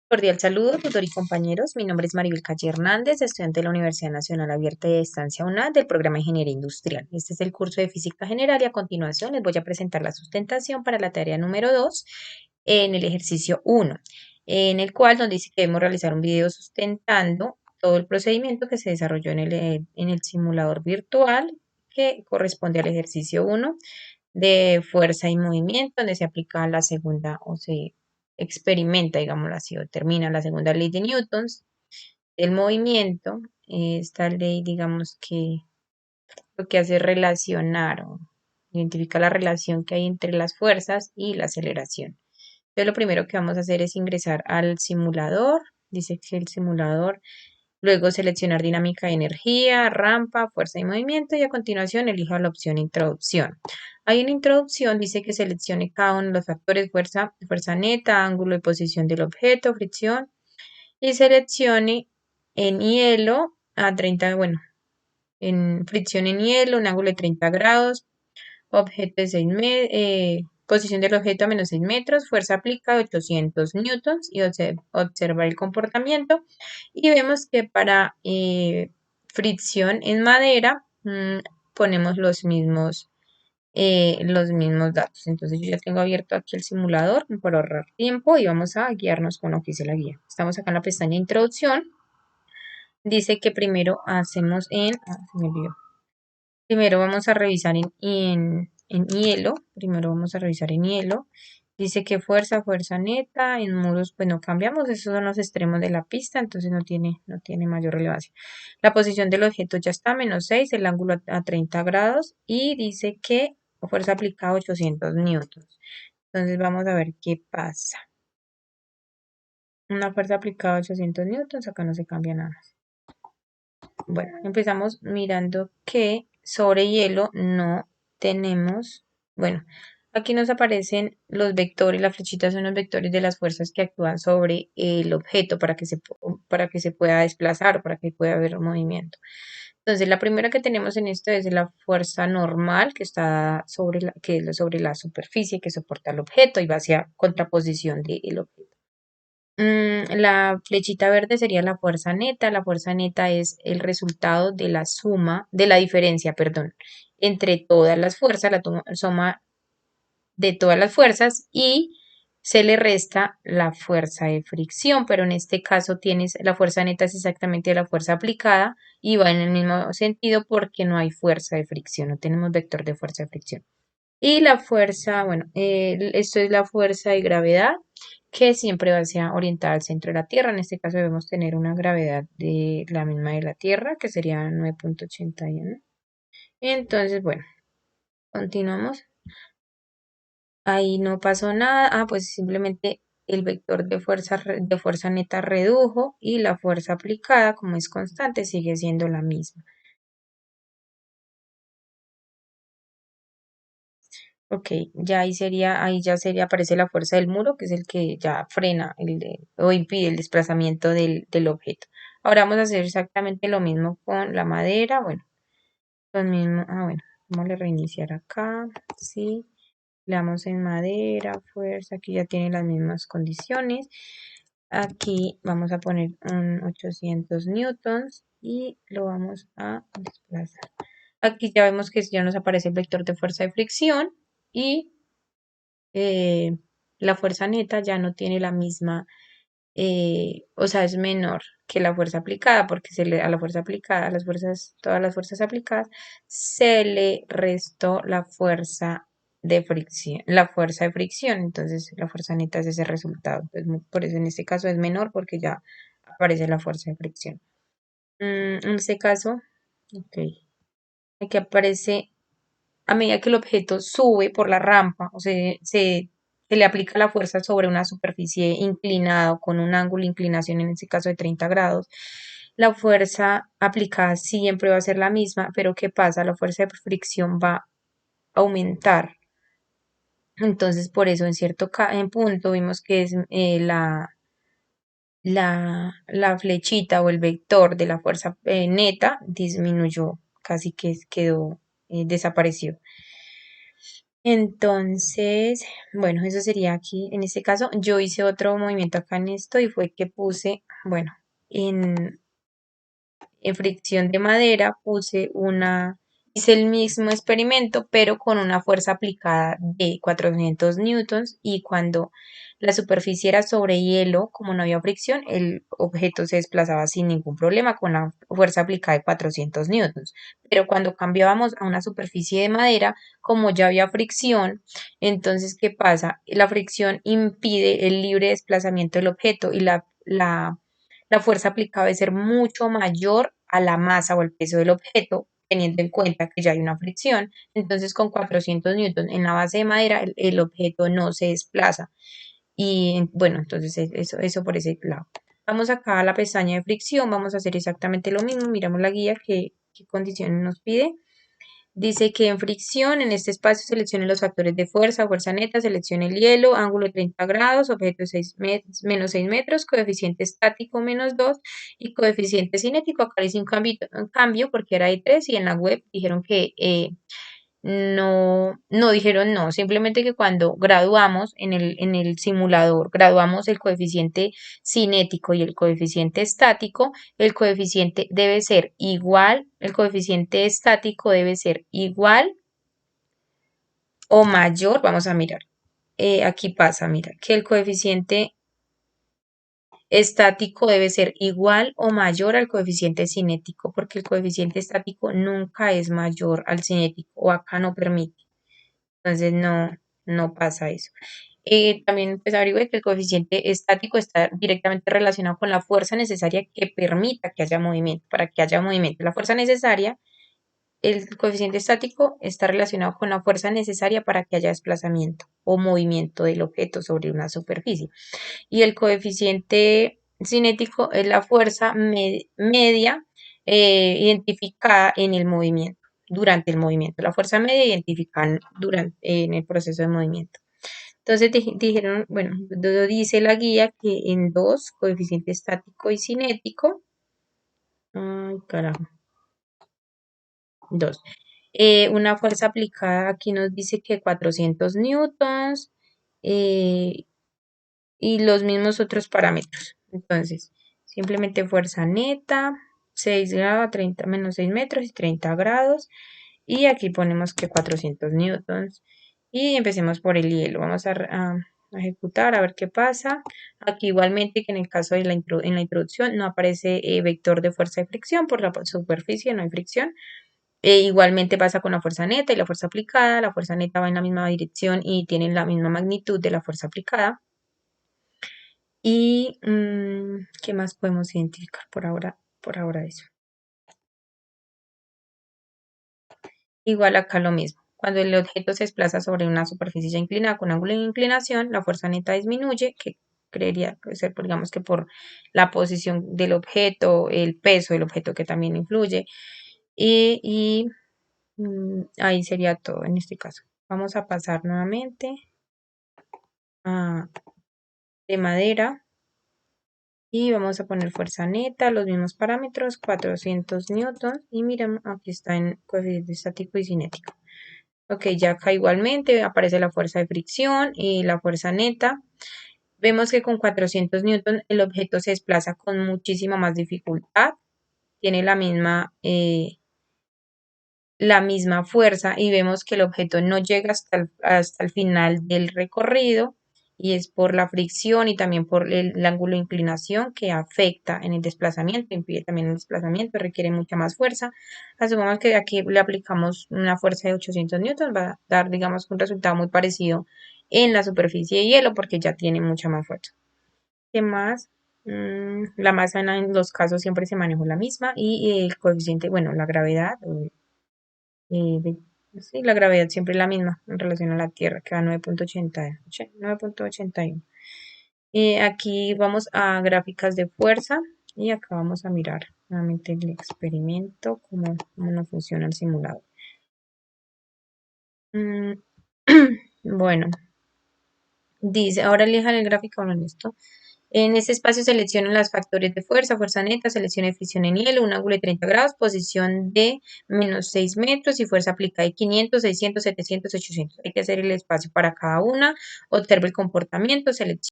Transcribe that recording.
Cordial saludo, tutor y compañeros. Mi nombre es Maribel Calle Hernández, estudiante de la Universidad Nacional Abierta y de Distancia UNAD del programa Ingeniería Industrial. Este es el curso de Física General y a continuación les voy a presentar la sustentación para la tarea número 2 en el ejercicio 1, en el cual nos dice que debemos realizar un video sustentando todo el procedimiento que se desarrolló en el simulador virtual que corresponde al ejercicio 1 de fuerza y movimiento, donde se aplica la segunda o se experimenta, digámoslo así, o termina la segunda ley de Newton del movimiento. Esta ley, digamos que lo que hace es relacionar o identifica la relación que hay entre las fuerzas y la aceleración. Entonces, lo primero que vamos a hacer es ingresar al simulador. Dice que el simulador, luego seleccionar dinámica de energía, rampa, fuerza y movimiento y a continuación elija la opción introducción. Ahí en introducción dice que seleccione cada uno de los factores fuerza neta, ángulo y posición del objeto, fricción y seleccione en hielo a 30, bueno, en fricción en hielo, un ángulo de 30 grados, objeto de 6 posición del objeto a menos 6 metros, fuerza aplicada 800 newtons y observar el comportamiento. Y vemos que para fricción en madera ponemos los mismos datos. Entonces yo ya tengo abierto aquí el simulador para ahorrar tiempo y vamos a guiarnos con lo que dice la guía. Estamos acá en la pestaña introducción. Dice que primero hacemos se me olvidó. Primero vamos a revisar en hielo. Primero vamos a revisar en hielo. Dice que fuerza neta, en muros, bueno, cambiamos, esos son los extremos de la pista, entonces no tiene mayor relevancia. La posición del objeto ya está, -6, el ángulo a 30 grados y dice que fuerza aplicada 800 newtons. Entonces vamos a ver qué pasa. Una fuerza aplicada 800 newtons, acá no se cambia nada. Bueno, empezamos mirando que sobre hielo no tenemos, bueno, aquí nos aparecen los vectores, las flechitas son los vectores de las fuerzas que actúan sobre el objeto para que se pueda desplazar, para que pueda haber movimiento. Entonces, la primera que tenemos en esto es la fuerza normal que está sobre la superficie que soporta el objeto y va hacia contraposición del objeto. La flechita verde sería la fuerza neta. La fuerza neta es el resultado de la suma, de la diferencia, perdón, entre todas las fuerzas, la suma de todas las fuerzas y se le resta la fuerza de fricción, pero en este caso la fuerza neta es exactamente la fuerza aplicada y va en el mismo sentido porque no hay fuerza de fricción, no tenemos vector de fuerza de fricción. Y la fuerza, bueno, esto es la fuerza de gravedad que siempre va a ser orientada al centro de la Tierra. En este caso debemos tener una gravedad de la misma de la Tierra, que sería 9.81. Entonces, bueno, continuamos. Ahí no pasó nada. Pues simplemente el vector de fuerza neta redujo y la fuerza aplicada, como es constante, sigue siendo la misma. Ok, aparece la fuerza del muro, que es el que ya frena o impide el desplazamiento del objeto. Ahora vamos a hacer exactamente lo mismo con la madera. Bueno, lo mismo. Bueno, vamos a reiniciar acá. Sí, le damos en madera, fuerza, aquí ya tiene las mismas condiciones. Aquí vamos a poner un 800 newtons y lo vamos a desplazar. Aquí ya vemos que ya nos aparece el vector de fuerza de fricción y eh, la fuerza neta ya no tiene la misma, o sea, es menor que la fuerza aplicada, porque a la fuerza aplicada, todas las fuerzas aplicadas, se le restó la fuerza de fricción, entonces la fuerza neta es ese resultado. Entonces, por eso en este caso es menor, porque ya aparece la fuerza de fricción. En este caso, ok, aquí aparece a medida que el objeto sube por la rampa, o sea, se le aplica la fuerza sobre una superficie inclinada o con un ángulo de inclinación, en este caso de 30 grados, la fuerza aplicada siempre va a ser la misma, pero ¿qué pasa? La fuerza de fricción va a aumentar. Entonces, por eso en cierto en punto vimos que es la flechita o el vector de la fuerza neta disminuyó, casi que desapareció. Entonces, bueno, eso sería aquí. En este caso, yo hice otro movimiento acá en esto y fue que puse, bueno, en, en fricción de madera hice el mismo experimento, pero con una fuerza aplicada de 400 newtons y cuando la superficie era sobre hielo, como no había fricción, el objeto se desplazaba sin ningún problema con la fuerza aplicada de 400 newtons. Pero cuando cambiábamos a una superficie de madera, como ya había fricción, entonces, ¿qué pasa? La fricción impide el libre desplazamiento del objeto y la fuerza aplicada debe ser mucho mayor a la masa o al peso del objeto, teniendo en cuenta que ya hay una fricción. Entonces, con 400 newtons en la base de madera, el objeto no se desplaza. Y bueno, entonces eso por ese lado. Vamos acá a la pestaña de fricción, vamos a hacer exactamente lo mismo. Miramos la guía, qué condiciones nos pide. Dice que en fricción, en este espacio, seleccione los factores de fuerza, fuerza neta, seleccione el hielo, ángulo 30 grados, objeto menos 6 metros, coeficiente estático menos 2 y coeficiente cinético. Acá hice un cambio porque era de 3 y en la web dijeron que no dijeron no, simplemente que cuando graduamos en el simulador, graduamos el coeficiente cinético y el coeficiente estático, el coeficiente debe ser igual, el coeficiente estático debe ser igual o mayor, vamos a mirar, aquí pasa, mira, que el coeficiente estático debe ser igual o mayor al coeficiente cinético, porque el coeficiente estático nunca es mayor al cinético, o acá no permite. Entonces no pasa eso. También pues averigüe que el coeficiente estático está directamente relacionado con la fuerza necesaria que permita que haya movimiento. Para que haya movimiento, la fuerza necesaria, el coeficiente estático está relacionado con la fuerza necesaria para que haya desplazamiento o movimiento del objeto sobre una superficie. Y el coeficiente cinético es la fuerza media identificada en el movimiento, durante el movimiento. La fuerza media identificada en el proceso de movimiento. Entonces dijeron, bueno, dice la guía que en dos, coeficiente estático y cinético, ay carajo, dos. Una fuerza aplicada aquí nos dice que 400 newtons, eh, y los mismos otros parámetros. Entonces, simplemente fuerza neta, 6 grados, 30 menos 6 metros y 30 grados. Y aquí ponemos que 400 newtons. Y empecemos por el hielo. Vamos a ejecutar a ver qué pasa. Aquí igualmente que en el caso de en la introducción no aparece vector de fuerza de fricción por la superficie, no hay fricción. Igualmente pasa con la fuerza neta y la fuerza aplicada. La fuerza neta va en la misma dirección y tiene la misma magnitud de la fuerza aplicada. Y ¿qué más podemos identificar por ahora? Por ahora eso. Igual acá lo mismo. Cuando el objeto se desplaza sobre una superficie ya inclinada con ángulo de inclinación, la fuerza neta disminuye, que creería ser, digamos que por la posición del objeto, el peso del objeto que también influye. Y ahí sería todo en este caso. Vamos a pasar nuevamente a de madera. Y vamos a poner fuerza neta, los mismos parámetros, 400 newtons. Y miren, aquí está en coeficiente estático y cinético. Ok, ya acá igualmente aparece la fuerza de fricción y la fuerza neta. Vemos que con 400 newtons el objeto se desplaza con muchísima más dificultad. Tiene la misma fuerza y vemos que el objeto no llega hasta el final del recorrido y es por la fricción y también por el ángulo de inclinación que afecta en el desplazamiento, impide también el desplazamiento, requiere mucha más fuerza. Asumamos que aquí le aplicamos una fuerza de 800 newtons, va a dar, digamos, un resultado muy parecido en la superficie de hielo porque ya tiene mucha más fuerza. ¿Qué más? La masa en los casos siempre se manejó la misma y el coeficiente, bueno, la gravedad, sí, la gravedad siempre es la misma en relación a la Tierra, que va a 9.81. Aquí vamos a gráficas de fuerza y acá vamos a mirar nuevamente el experimento, cómo nos funciona el simulador. Bueno, dice, ahora elijan el gráfico en esto. En este espacio seleccionen los factores de fuerza, fuerza neta, seleccione fricción en hielo, un ángulo de 30 grados, posición de -6 metros y fuerza aplicada de 500, 600, 700, 800. Hay que hacer el espacio para cada una. Observe el comportamiento, seleccione.